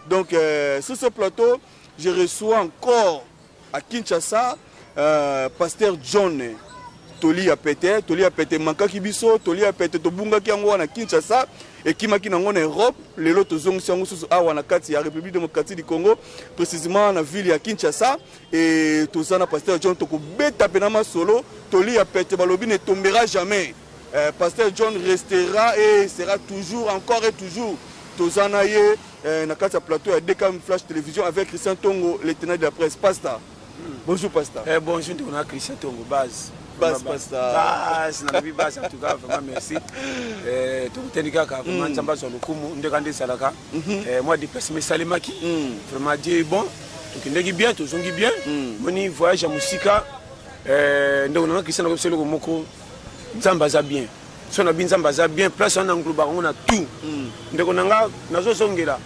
Donc, sur ce plateau, je reçois encore à Kinshasa Pasteur John Toli a pété manka kibiso, Toli a pété Tobunga qui en Kinshasa et qui m'a qui en Europe, les lots zong siango sous awana kati ya République démocratique du Congo, précisément dans la ville de Kinshasa et tout ça na Pasteur John Toko beta penama solo, Toli a pété balobi ne tombera jamais. Pasteur John restera et sera toujours encore et toujours Tozanaye na kati ya plateau à DKM Flash Télévision avec Christian Tongo, le tenant de la presse. Pasteur. Bonjour Pasteur. Bonjour, on a Christian Tongo, base. Pasteur. Base, en tout cas, vraiment merci. Tout le temps, vraiment, Nzamba sur le coup, Ndekande Salaka. Moi, déplacement Salimaki. Vraiment, Dieu est bon. Tout le bien, tout le bien. Mon voyage à Moussika. Donc, on a Christian Tongo, le Moko. Nzamba za bien. Si on a bien Nzamba za bien, place on englobe, on a tout. Donc, on a Nazo Zongela.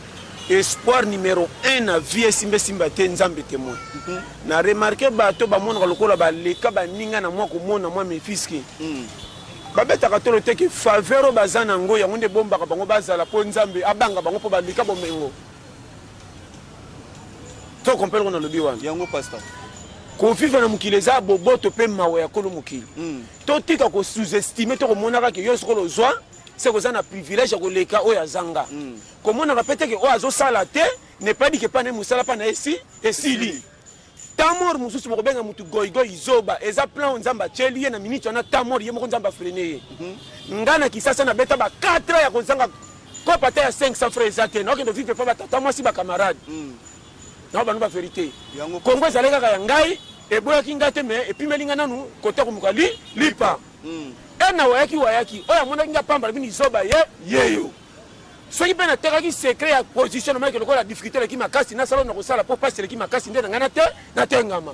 Espoir numéro 1 na vie simba simba te nzambe témoin. Na remarqué bato ba mona lokola ba leka ba ninga na moi ko mona moi mes fils ki. Ba beta ka tolo te ke faveur bazana ngo ya ngonde bomba ka bango bazala po nzambe abanga bango po ba leka bomengo. To compare on a lobi wan. Yango pasteur. Ko fifa na mukileza boboto pe mawe ya kolo mukili. To tika ko sous-estimer to ko mona ka ke yo sokolo zwa. C'est que ça a un privilège de leka oya zanga. Comme on a répété que oazo salate n'est pas dit que pas ne musala pas na ici et sili. Tamor mususu mo benga mutu goigo izoba eza plan nzamba cheli na minute na tamor yemo nzamba freiner. Ngana kisasa na beta ba 4 ya kozanga ko pata ya 500 frères zate na okendo vivre pas ba tata moi si ba camarade. Na ba no ba vérité. Kongo zaleka ka ngai e boya kingate me et puis melinga nanu côté ko mukali lipa. Na wayaki oya mona kinga pamba bini zoba yeyo soki pe na teraki secret ya position na ko la difficulté ki makasi na salon na ko sala pour passer ki makasi ndena ngana te na tengama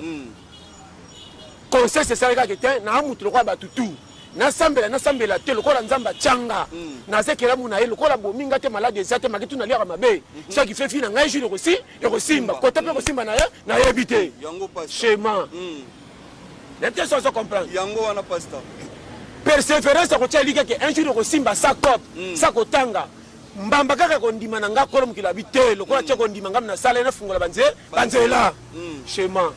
conseil c'est ça que te na amutu ko ba tutu na sambela te ko la nzamba changa na sekela muna ele ko la bominga te malade zate makitu na liaka mabe ça qui fait fina ngai jule aussi et kosimba côté pe kosimba na yebite schéma n'était sans comprendre yango wana pasteur. Persévérance à côté que un jour de simba sa cop sa kotanga mbamba kaka kondima nanga kolo mukila bite lokola tche kondima ngam na sala na fungola banzela schéma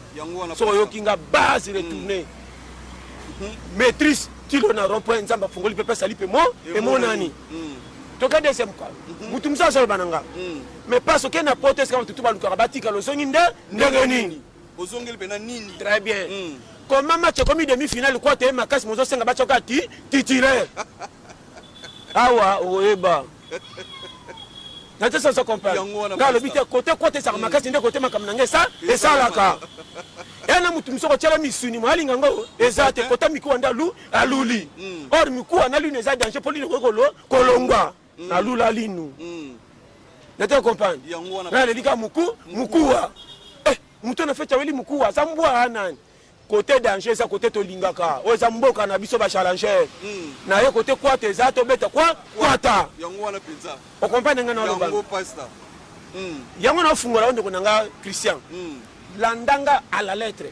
so yo kinga base retourner maîtrise tilo na rond-point nzamba fungoli pepe sali pe mo et mon nani to ka deuxième quoi mutumsa so bananga mais parce que na pote ska tutu baluka batika lo songi ndenge nini ozongeli pena nini très bien. Comment match comme demi-finale quoi te makasi mozo senga bacho kati titulaire. Awa oeba. Na te ça comprendre. Dans le but côté ça makasi ndeko côté makamnanga ça et ça laka. Et na mutu msoko tshela misuni mali ngango ezate côté miku anda lu aluli. Or miku ana lu neza danger pour lui kolongwa na lula linu. Na te comprendre. Na le lika mukuwa. Mutu na fait chaweli mukuwa sambwa anani. Côté danger ça côté to lingaka oza mboka na biso ba challenger na ye côté quoi tes ato beta quoi kwata yango wana pizza o comprendre ngana lo yango pasteur yango na fungola onde konanga Christian landanga à la lettre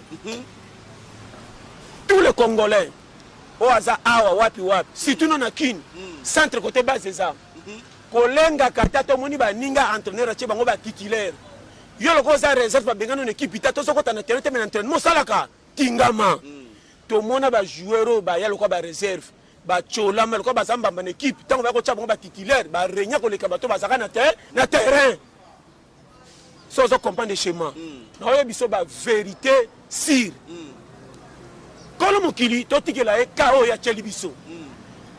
tous les Congolais oza awa wapi surtout na kin centre côté base ça kolenga kata to moni ba ninga entraîneur che bango ba titulaire yo loko za réserve ba bengano na équipe ita to sokota na terrain mais entraînement salaka Tingama. Tout le monde a joué ba yalo ko ba réserve ba chola mal ko ba samba ban équipe tant va ko tcha ba titulaire ba renya ko le kabato ba saka na terrain so comprendre schéma na yo biso ba vérité sir kolo mukili to tikela e kao ya cheli biso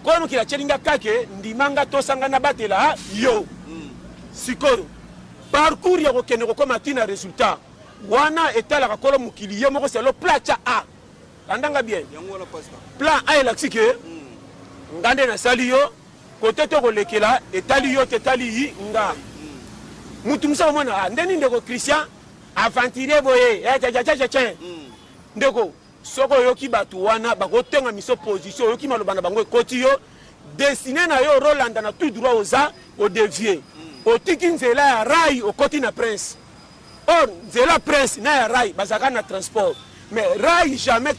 kolo mukila chelinga kake ndimanga to sanga na batela yo sikoyo parcours ya ko kene ko matina résultat wana etala ka kolo mukili ye moko c'est le plat A andanga bien plan A elaxike ngande na sali yo côté to ko lekela etali yo tetali yi nga mutumsa mona ndeni ndeko Christian aventurier boye cha ndeko soko yoki batu wana bakotenga miso position yoki malobana bango ekoti yo destiné na yo Rolanda na tout droit oza au dévier otiki nzela ya rai okoti na prince. Or, nzela prince na ya rai bazaka na transport mais rai jamais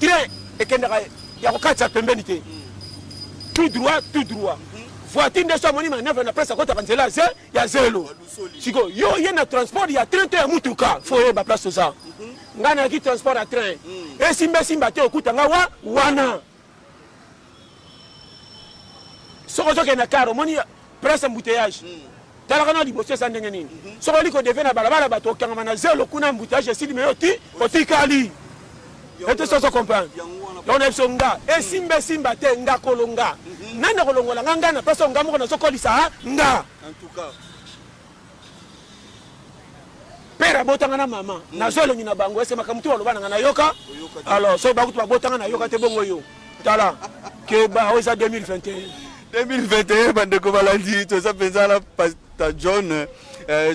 train ekendaka ya kokatisa pembeni te tout droit voiture nde so amoni manœuvre na presse akotaka nzela ya zelo siko yo ye na transport ya train to ya mutuka fo yeba place oza ngai nayaki transport ya train esimba te okutanga wana soko ozokende na kar omoni presse embouteillage talaka na liboso eza ndenge nini soko oli kodeve na balabala bato okangama na zelo kuna embouteillage esili me otikali ete soso comprendre donc na biso nga esimba te nga kolonga nani kolongola nga na place nga moko nazokolisa nga en tout cas père abotanga na mama nazolongi na bango ese makamutu aloba na yoka alors so bakutu babotanga na yoka te bongo yo tala keba oza 2021 bandeko balandi toza mpenza na Pastor John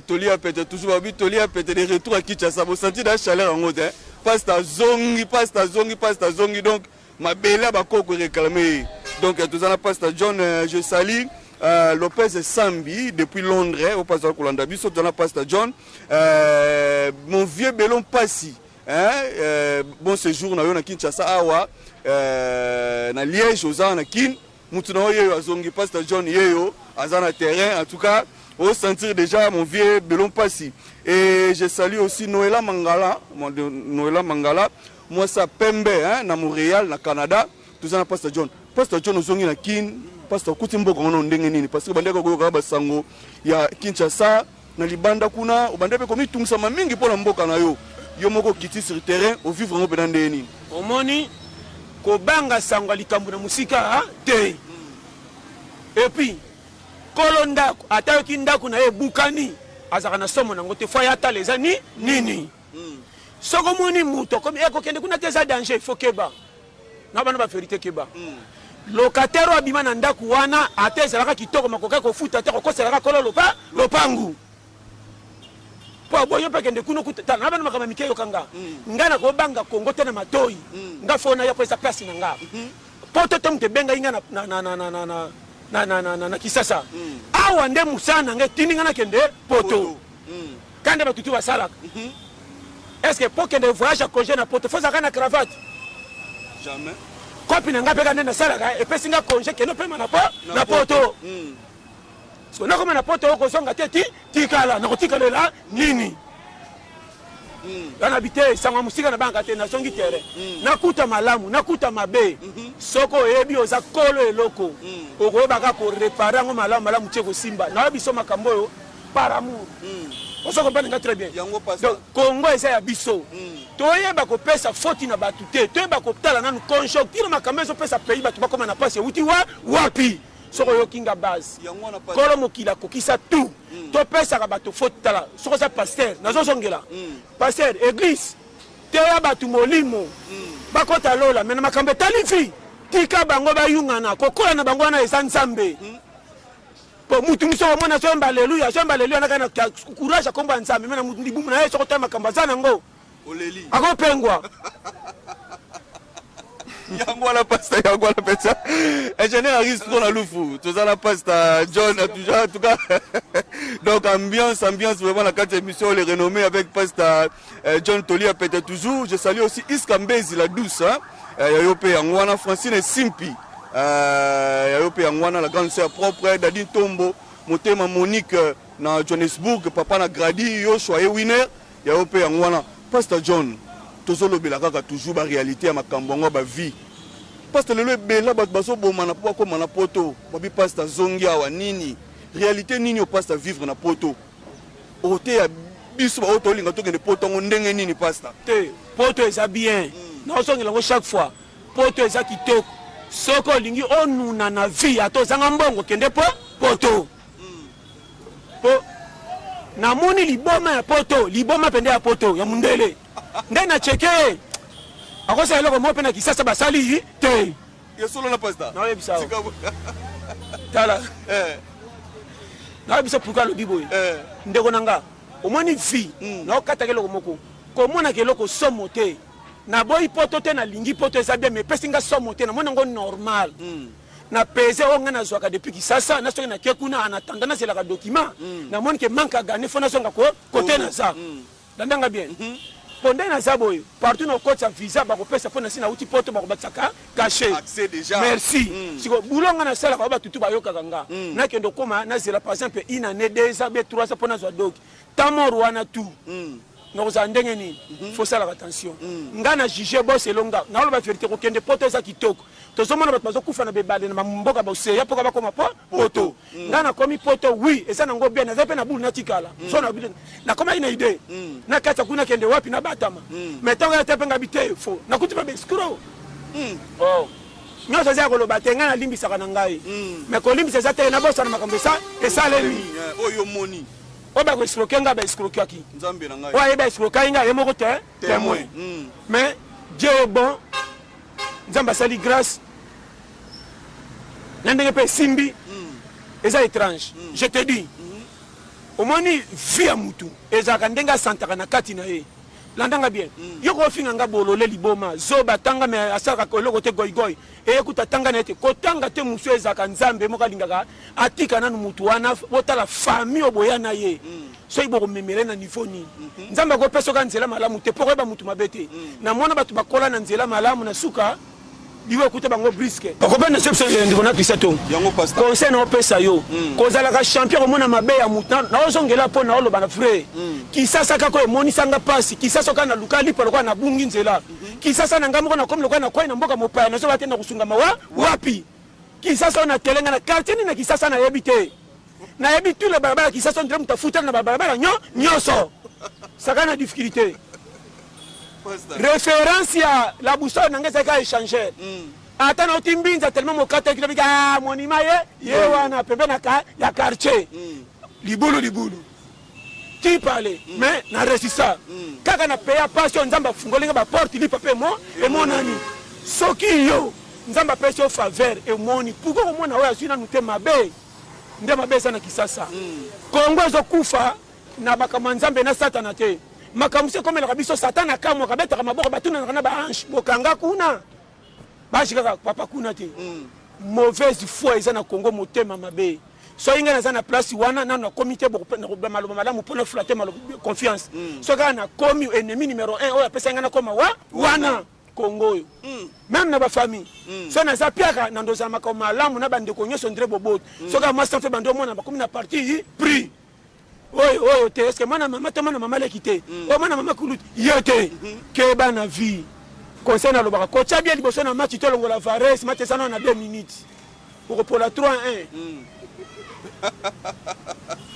Tolia Pete toujours babi Tolia Pete de retour à Kinshasa bo senti da chaleur en haut Pastor zongi donc ma belle bakoko réclamer donc toza na Pastor John je salue Lopez Sambi depuis Londres au Pasteur Kolanda biso toza na Pastor John mon vieux Belon Passi bon séjour na yo na Kinshasa awa na Liège oza na Kin mutu na oyo azongi Pastor John yeyo azana terrain en tout cas au sentir déjà mon vieux Belon Passi et je salue aussi Noëlla Mangala moi ça Pembe na Montréal na Canada tout ça na Pastor John ozongi na Kin Pastor Kutimboka ono ndenge nini parce que bandeko koyoka basango ya Kinshasa na libanda kuna obande ko mitungisa mingi pona mboka na yo moko kiti sur terrain au vivre ngo pendant ndenge nini omoni ko banga sango likambo na musika te et puis kolonda atayoki ndako na ebukani azaka na somo nango te foya ta les ani nini soko moni muto comme ekokende kuna te za danger faut keba na bana ba vérité keba locataire abima na ndako wana atezalaka kitoko makoka kofuta te kokoselaka kolo lopangu po boyo pa kende kuno kuta na bana makama mikeyo kanga ngana ko banga kongo te na matoi nga fona ya pesa place na nga poto te mte benga inga na kisasa awa nde musana nge tininga na kende poto kande batutu basalaka est-ce que pour kende voyage à congé na poto faut ça na cravate jamais kopi na nga peka nde na salaka epesi nga congé kende pema na poto so na koma na poto okozonga te tikala na kotikalela nini habité sangwa musika na banka te na songi terre nakuta malamu nakuta mabe soko ebi oza kolo eloko okoyebaka ko réparer ngo malamu tsheko simba na biso makambo yo par amour on se comprend très bien donc Congo esa ya biso toyeba ko pesa faute na batu te toyeba ko tala nanu conjoncture makambo zo pesa pays batu bakoma na passe uti wapi soko yo kinga base kolo mokila kokisa tout to pesa ka bato faute tala soko sa pasteur nazo songela pasteur église te ya batu molimo bakota lola mena makambo talifi tika bango bayungana kokola na bango na esa nzambe po mutu muso mona so haleluya na kana courage komba nzambe mena mutu ndibumu na yeso kota makambo zana ngo oleli akopengwa Yangwala Pastor Yangwala Pesa ingénieur Aris pour la Lufu tout ça la Pastor John toujours en tout cas donc ambiance vraiment la carte émission les renommés avec Pastor John Tolia peut-être toujours je salue aussi Iskambezi la douce Yayope Yangwana Francine Simpi Yayope Yangwana la grande sœur propre Dadine Tombo Motema Monique na Johannesburg papa na Grady Yoshua et winner Yayope Yangwana Pastor John tozolo belaka toujours ba réalité ya makambo ngo ba vie parce que le bela baso boma na po ko na poto babi pasteur zongi awa nini réalité nini o pasteur vivre na poto ote ya biso ba oto linga to kende poto ngo ndenge nini pasteur te poto eza bien na osongela ngo chaque fois poto eza kitoko soko lingi onuna na vie atozanga mbongo kende poto po na moni liboma ya poto liboma pende ya poto ya mundele nde na cheke akosa eloko mo pena kisasa basali te yesolo na pastor na yebisa tala na yebisa pourquoi le bibo ndeko nanga omoni vie na okata keloko moko komona keloko somo te na boyi poto te na lingi poto eza bien mais pesinga somo te na mona ngo normal na pese onga na zwaka depuis kisasa na soki na kekuna ana tendance la document na moni ke manka gane fona songa ko côté na ça dandanga bien pendant na zaboy partout no coach visa ba ko pesa pona sina uti poto ba ko batsaka caché accès déjà merci siko bulonga na sala ba tutu ba yoka kanga na kendo koma na zela par exemple une année 2 ans 3 ans pona zo dok tamoro wana tout no za ndenge ni faut ça la attention ngana juger boss elonga na lo ba vérité ko kende poto za kitoko tozomona bato bazokufa na bebale na mboka baoseya mpoka bakoma poto ngana komi poto oui eza nango bien naza mpe na bulu natikala so nakoma ina idée nakati kuna kende wapi na batama mais ntango ya te mpe ngabi te fo nakuti mpe baescro nyonso eza ya koloba te ngai nalimbisaka na ngai mais kolimbisa eza te nabosana makambo esalemi oyo moni oyo bakoescroke ngai baescrokeaki nzambe na ngai oyo aye baescrokai ngai ye moko te témoin mais dieu est bon nzambe asali grâce n'endenge pe simbi eza étrange je te dis omoni vie ya mutu ezalaka ndenge asantaka na kati na ye landanga bien yo kofinga nga bolole liboma zoba tanga me asalaka eloko te goigoi eyekuta tanga na ete kotanga te mosu ezalaka nzambe moko alingaka atika nanu mutu wana botala famille oboya na ye soki bokomemele na niveau nini nzambe akopesa oka nzela malamu te mpo koyeba mutu mabe te namona bato bakola na nzela malamu na suka liwe kuta bango briske okopenda sepso ndiko na pisato yango pasta conseil na opesa yo kozalaka champion komona mabe ya muta na ozongela po na oloba na frère kisasa kako emonisanga pasi kisasa kana luka lipa lokwa na bungi nzela kisasa na ngamoko na komi lokwa na kwai na mboka mopaya na so batenda kusunga mawa wapi kisasa na telenga na quartier na kisasa na yebite na yebitu le barabara kisasa ndre mutafuta na barabara nyoso sakana difficulté référence ya la boussole nangeza ka échanger ata na otimbinza tellement mokata kilobika monima ye wana pembe na ka ya quartier libulu ti parler mais na resisa kaka na peya passion nzamba fungolinga ba porte lipa pe mo e monani soki yo nzamba pesa faveur e moni puko ko mona oya sina nute mabe nde mabe sana kisasa Kongo ezokufa na bakama nzambe na satana te makamuse comme la biso satana kamwa kabeta kama boko batuna na ba ange bokanga kuna bashika papa kuna te mauvaise foi eza na Congo motema mabe so inga na place wana na comité boko na maloba malamu pona flatter maloba confiance so kana komi ennemi numéro 1 oya pesa ngana koma wana Congo même na ba famille so na za piaka na ndoza makoma malamu na bande ko nyoso ndre bobo so ka master fe bando mona ba komi na partie prix oyo te est-ce que mana mama te mana mama lekite o mana mama kulut yete ke bana vie conseil na lobaka ko tchabia liboso na match to longola Vares match sana na 2 minutes pour la 3-1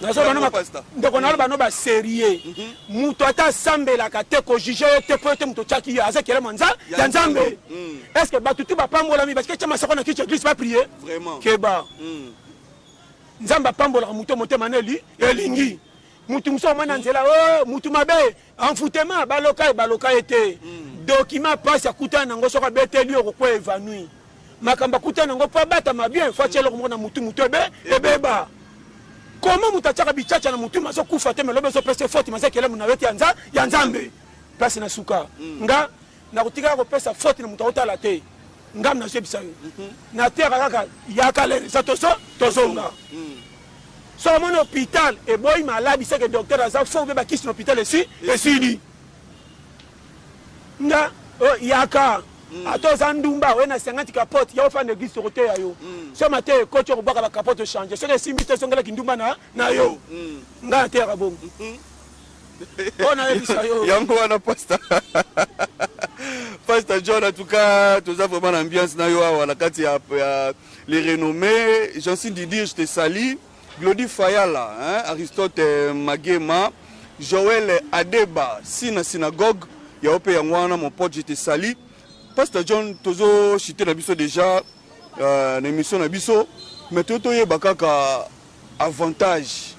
na so bana ndeko na bana ba sérieux muto ata sambela ka te ko juger te pote muto tchaki ya azekele manza ya nzambe est-ce que batutu ba pambola mi parce que chama sako na kiche église pas prier vraiment ke ba nzamba pambola muto motema neli elingi mutu muso mwana nzela mutu mabe enfoutement baloka ete document passe akuta nango soka beteli okoko évanoui makamba kuta nango pa bata mabien faut tielo komona mutu ebeba comment mutachaka bichacha na mutu maso kufa te melobe so pese faute maze kele muna weti ya nzambe place na suka nga na kutika ko pesa faute na mutu otala te ngam na sebisa yo na terre kaka yakale sa tozonga so mon hôpital et boy malade c'est que docteur aza faut be ba kisi na hôpital ici esili nga yaka atoza ndumba we na 50 capote ya ofa l'église sur côté yo so matin coach ko baka ba capote changer so que simbi te songela kindumba na yo nga terre bon ona ebisa yo yango wana pastor Pastor John, en tout cas, tu as vraiment l'ambiance na yo à la kati ya les renommés. J'en suis de dire, je te salue. Glody Fayala, hein, Aristote Magema, Joël Adeba, Sina Synagogue, Yaope Yangwana, mon pote, je te salue. Pastor John, tozo chité na biso déjà, l'émission na biso, mais toto ye bakaka avantage.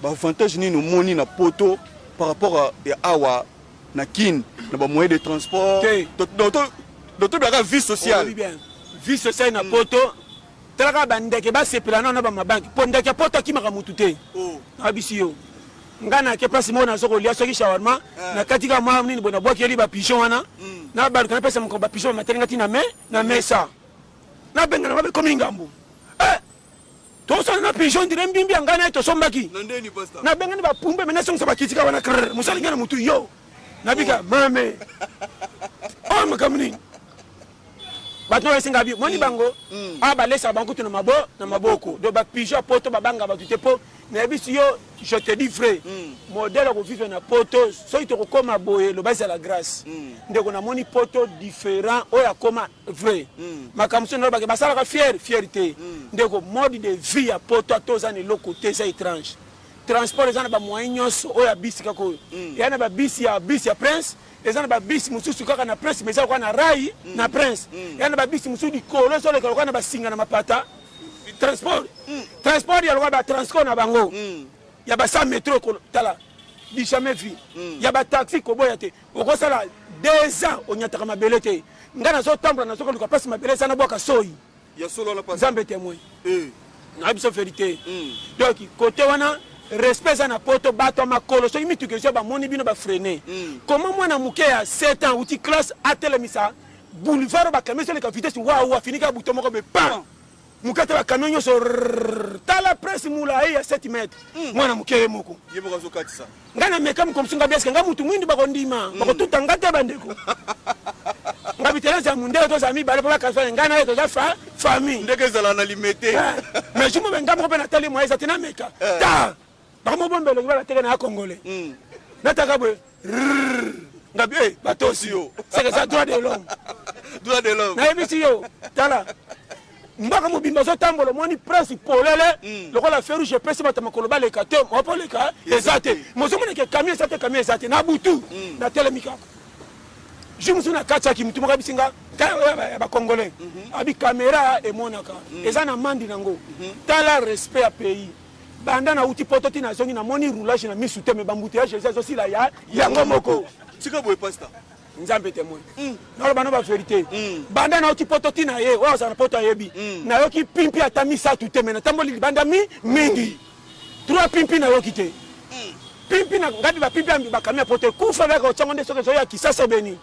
Avantage ni no moni na poto par rapport à awa na kin na ba moyen de transport d'autres baka vie sociale vie sociale na poto telaka bandeke ba sepelana na ba mabanki pondeke poto ki makamutu te abisi yo ngana ke place mo na soko lia soki shawarma na katika mwa nini bona boki eli ba pigeon wana na ba kana pesa mo ba pigeon materenga tina na mesa na benga na ba komi ngambu to so na pigeon dire mbimbi ngana to sombaki ndeni pastor na benga ni ba pumbe mena songa ba kitika wana musali ngana mutu yo nabika mame oh makamuni bato na singa bi moni bango aba lesa bango tu na maboko do ba pigeon poto babanga ba tuté po na biso yo je te dis vrai modèle ko vivre na poto so ito ko koma boye lo base la grâce ndeko na moni poto différent o ya koma vrai makamso no ba ke basala ka fierté ndeko mode de vie ya poto atoza ne le côté ça étrange transport les gens ba moyen nyonso o ya bisi kako yana ba bisi ya prince les gens ba bisi mususu kaka na prince mais ça kwa na rai na prince yana ba bisi mususu di kolo so le kwa na ba singa na mapata transport ya lwa ba transport na bango ya ba sa métro ko tala di jamais vu ya ba taxi ko boya te oko sala 2 ans onyata kama belete ngana so tambla na so ko luka passe mabele sana boka soyi ya solo la passe zambe témoin na biso vérité donc côté wana respect na poto bato makolo so imitu ke so ba moni bino ba freiner comment moi na muke ya 7 ans uti classe atelemisa boulevard ba camion sur la vitesse wa finika buto moko be pan mukata ba camion yo so tala presse mula ya 7 mètres moi na muke moko yebo ka so katisa ngana meka mkomsunga biaska nga mutu mwindi bako ndima bako tutangata bandeko ngabitela za mundele to za mi bale pa ka ngana yeto za famille ndeke zala na limité mais jumo benga moko pe na tali mo eza tina meka ta bamo bombelo ngibala teke na congolais nataka bwe ngabi batosi yo c'est ça droit de l'homme na ebisi yo tala mbaka mobimba zo tambolo moni principal lele lokola feru je pese batama koloba le kate mo po le ka ezate mozo mona ke camion ezate na butu na telemika jimusu na kacha ki mutu moka bisinga ba congolais abi caméra e monaka eza na mandi nango tala respect à pays banda na uti poto tina zongi na moni roulage na misu te me bambouteillage eza zo sila ya yango moko tika boye pasta nzambe témoin na bana ba vérité banda na uti poto tina ye o za na poto yebi na yoki pimpi atami sa tout te mena tamboli banda mingi 3 pimpi na yoki te pimpi na ngadi ba pimpi ambi ba kamia poto kufa ba ko changonde soke zo ya kisasa beni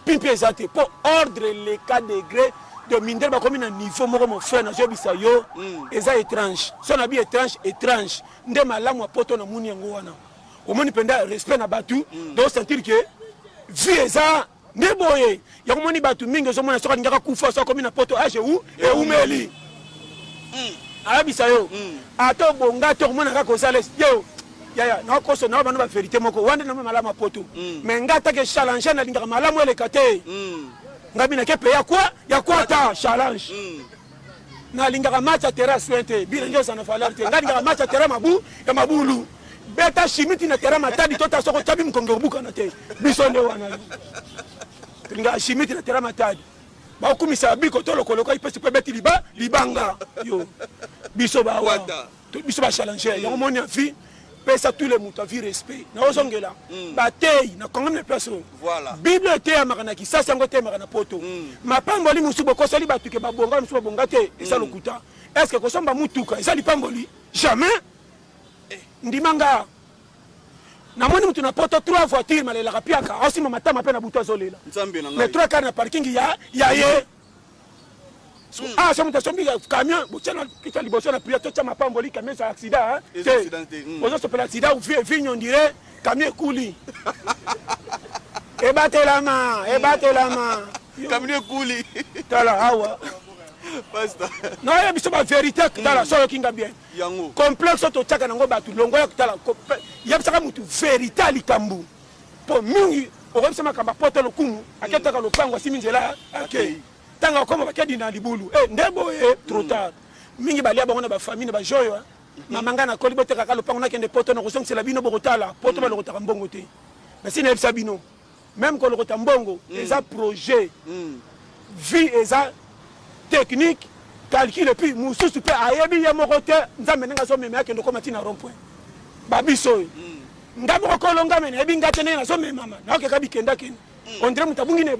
pimpi ezate pour ordre les cas degré de mindel ba komi na niveau moko mo frère na jo bisa yo eza étrange so na bi étrange nde malamu apoto na muni yango wana omoni penda respect na batu do sentir que vie eza ne boye ya komoni batu mingi zo mona soka ngaka kufa so komi na poto age ou e umeli abisa yo ato bonga to mona ka ko sales yo ya na ko so na bana ba vérité moko wande na malamu apoto mais ngata ke challenge na lingaka malamu ele kate ngabi na kepe ya kwa ta challenge na lingaka match terrasse swente bila ndio sana falarte ngadi ngaka match terrasse mabulu beta shimiti na terrasse matadi tota soko tabi mkongo buka na te bisonde wana linga shimiti na terrasse matadi ba kumisa biko tolo koloko ipesi pe beti libanga yo biso ba challenge ya moni afi pesa tous les mutu avi respect na ozongela batei na kongo ne personne voilà bible te amaka ki sasa ngo te amaka na poto mapamboli musubo kosali batuke babonga musubo bonga te esa lokuta est-ce que kosomba mutuka esa lipamboli jamais ndimanga na moni mutu na poto 3 voitures malela kapiaka osima matama pe na buto azolela mais 3 car na parking ya ye so mutu sombi camion bochana kita liboso na priya to chama pamboli camion sa accident ozo so pela accident ou vie on dirait camion kuli e batelama camion kuli tala hawa pasta no ya biso ba vérité tala so kinga bien yango complexe to chaka nango batu longo ya tala ya bisaka mutu vérité likambu po mingi okobisa makamba poto lokumu aketaka lopango siminzela okay tanga koma bakedi na libulu ndebo trop tard mingi balia bango na ba famille ba joyo mamanga na koli boteka ka lopango na kende poto na kosongela bino bokotala poto ba lokota mbongo te mais sina ebisa bino même ko lokota mbongo eza projet vie eza technique calcul et puis mususu pe ayebi ya moko te nzambe nga so meme akende koma tina rond point babiso ngamo ko longa mene ebi ngate na so meme mama na ke kabi kenda ken on dirait mutabungi ne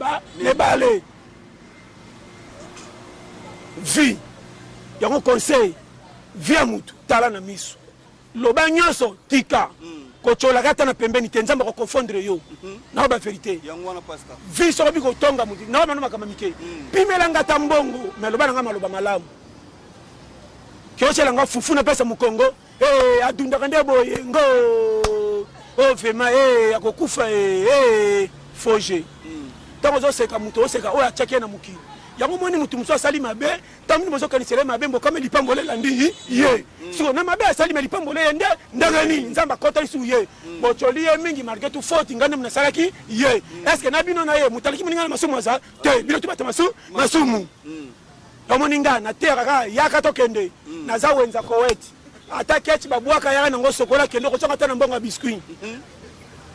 bale vie yango conseil via mutu tala na miso loba nyonso tika kochola kata na pembeni te nzamba ko confondre yo na ba vérité yango wana pasta vie so biko tonga mutu na ba no makama mike pimela ngata mbongo mais loba nga maloba malamu kyo chela nga fufu na pesa mukongo adunda kande boye ngo oh vraiment akokufa foge ntango ozoseka moto oseka oyo atiaki ye na mokili yango moni motu mosusu asali mabe ntango mini bozokanisela ye mabe mbokama lipambolo elandi ye siko na mabe asali me lipambolo ye nde ndenge nini nzambe akotali su ye bocoli ye mingi malgré tout faute nga nde munasalaki ye estce na bino na ye moto alaki moninga na masumu aza te bino to bata masumu omoni nga na terre kaka yaka tokende naza wenza koweti ata keti babwaka yaka nango sokola kende kotsonga ata na mbongo ya biskuit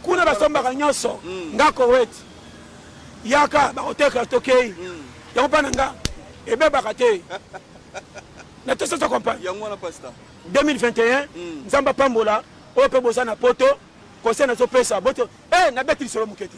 kuna basombaka nyonso nga koweti yaka bakoteka tokei yango mpa na nga ebebaka te na te soso compagne 2021 nzambe apambola oyo mpe boza na poto conseil nazopesa boto nabeti lisolo moke te